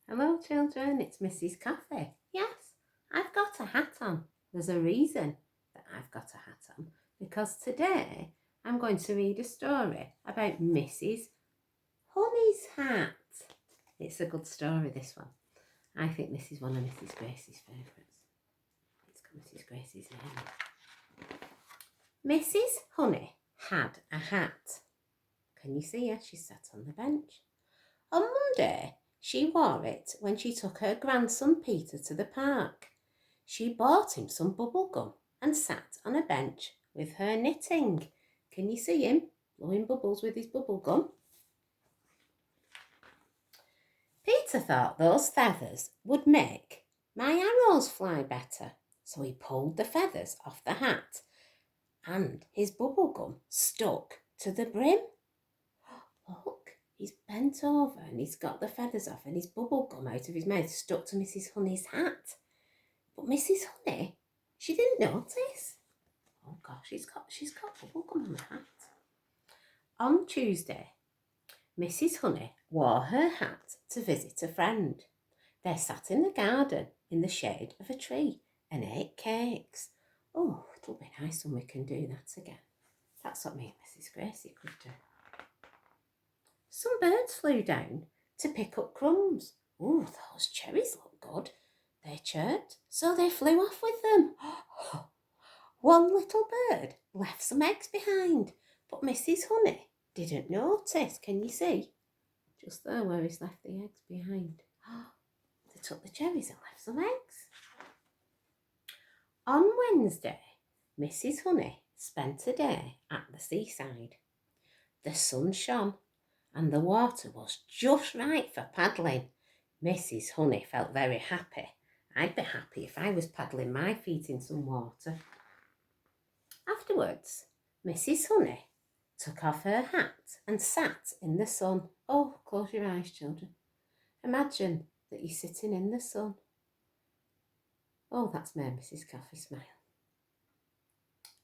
Hello children, it's Mrs Coffey. Yes, I've got a hat on. There's a reason that I've got a hat on, because today I'm going to read a story about Mrs Honey's hat. It's a good story, this one. I think this is one of Mrs Grace's favourites. It's got Mrs Grace's name. Mrs Honey had a hat. Can you see her? She sat on the bench. On Monday, she wore it when she took her grandson Peter to the park. She bought him some bubble gum and sat on a bench with her knitting. Can you see him blowing bubbles with his bubble gum? Peter thought those feathers would make my arrows fly better, so he pulled the feathers off the hat and his bubble gum stuck to the brim. Look, he's bent over and he's got the feathers off and his bubble gum out of his mouth stuck to Mrs Honey's hat. But Mrs Honey, she didn't notice. Oh gosh, she's got bubble gum on the hat. On Tuesday, Mrs Honey wore her hat to visit a friend. They sat in the garden in the shade of a tree and ate cakes. Oh, it'll be nice when we can do that again. That's what me and Mrs Gracie could do. Some birds flew down to pick up crumbs. Oh, those cherries look good, they chirped, so they flew off with them. One little bird left some eggs behind, but Mrs Honey didn't notice. Can you see? Just there where he's left the eggs behind. They took the cherries and left some eggs. On Wednesday, Mrs Honey spent a day at the seaside. The sun shone and the water was just right for paddling. Mrs Honey felt very happy. I'd be happy if I was paddling my feet in some water. Afterwards, Mrs Honey took off her hat and sat in the sun. Oh, close your eyes, children. Imagine that you're sitting in the sun. Oh, that's made Mrs Coffey smile.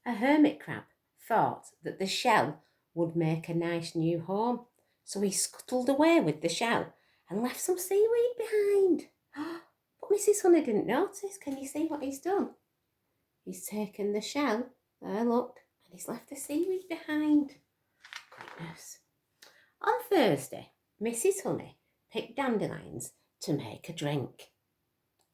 A hermit crab thought that the shell would make a nice new home, so he scuttled away with the shell and left some seaweed behind. But Mrs Honey didn't notice. Can you see what he's done? He's taken the shell, there look, and he's left the seaweed behind. Goodness. On Thursday, Mrs Honey picked dandelions to make a drink.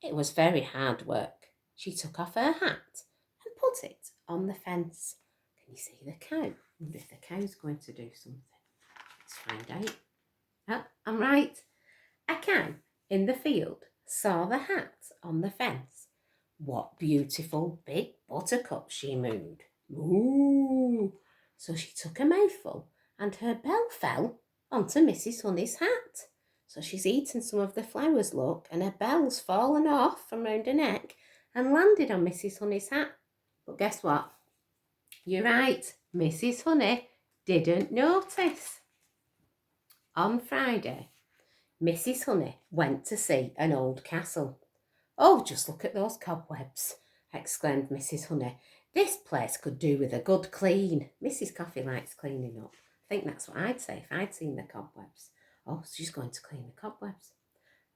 It was very hard work. She took off her hat and put it on the fence. Can you see the cow? I wonder if the cow's going to do something. Let's find out. Oh, I'm right. A cow in the field saw the hat on the fence. What beautiful big buttercups, she mooed. Moo! So she took a mouthful and her bell fell onto Mrs Honey's hat. So she's eaten some of the flowers, look, and her bell's fallen off from round her neck and landed on Mrs Honey's hat. But guess what? You're right, Mrs Honey didn't notice. On Friday, Mrs Honey went to see an old castle. Oh, just look at those cobwebs, exclaimed Mrs Honey. This place could do with a good clean. Mrs Coffey likes cleaning up. I think that's what I'd say if I'd seen the cobwebs. Oh, she's going to clean the cobwebs.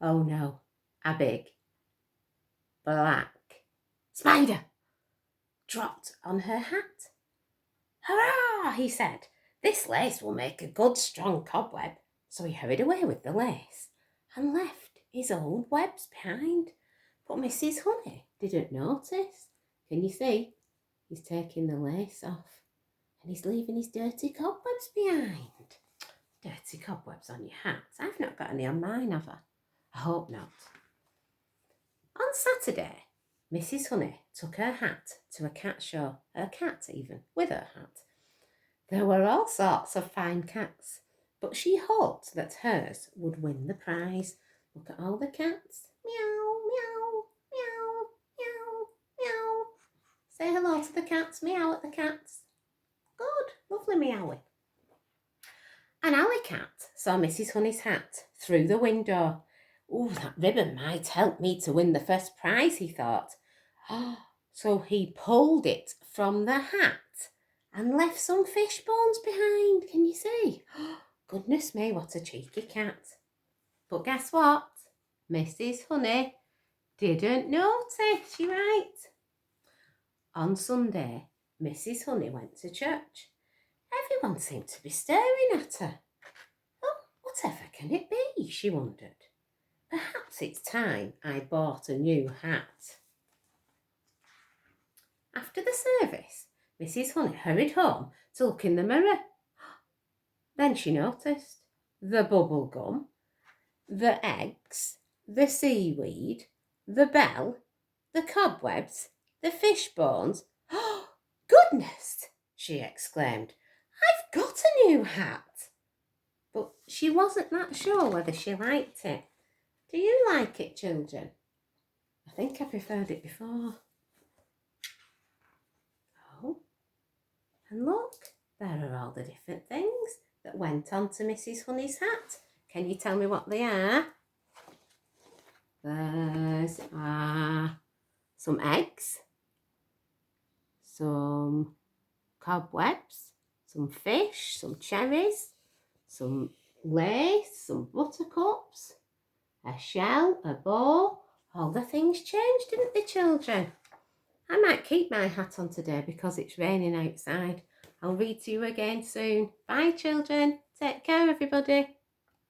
Oh no, a big black spider dropped on her hat. Hurrah, he said. This lace will make a good strong cobweb. So he hurried away with the lace and left his old webs behind. But Mrs Honey didn't notice. Can you see? He's taking the lace off and he's leaving his dirty cobwebs behind. Dirty cobwebs on your hat. I've not got any on mine, have I? I hope not. On Saturday, Mrs Honey took her hat to a cat show. Her cat even, with her hat. There were all sorts of fine cats, but she hoped that hers would win the prize. Look at all the cats. Meow, meow, meow, meow, meow. Say hello to the cats. Meow at the cats. Good, lovely meowing. An alley cat saw Mrs Honey's hat through the window. Oh, that ribbon might help me to win the first prize, he thought. So he pulled it from the hat and left some fish bones behind. Can you see? Goodness me, what a cheeky cat. But guess what? Mrs Honey didn't notice, you're right. On Sunday, Mrs Honey went to church. Everyone seemed to be staring at her. Oh, whatever can it be, she wondered. Perhaps it's time I bought a new hat. After the service, Mrs Honey hurried home to look in the mirror. Then she noticed the bubble gum, the eggs, the seaweed, the bell, the cobwebs, the fish bones. Oh, goodness, she exclaimed. I've got a new hat. But she wasn't that sure whether she liked it. Do you like it, children? I think I preferred it before. Oh, and look, there are all the different things that went onto Mrs Honey's hat. Can you tell me what they are? There are some eggs, some cobwebs, some fish, some cherries, some lace, some buttercups, a shell, a bow. All the things changed, didn't they, children? I might keep my hat on today because it's raining outside. I'll read to you again soon. Bye, children. Take care, everybody.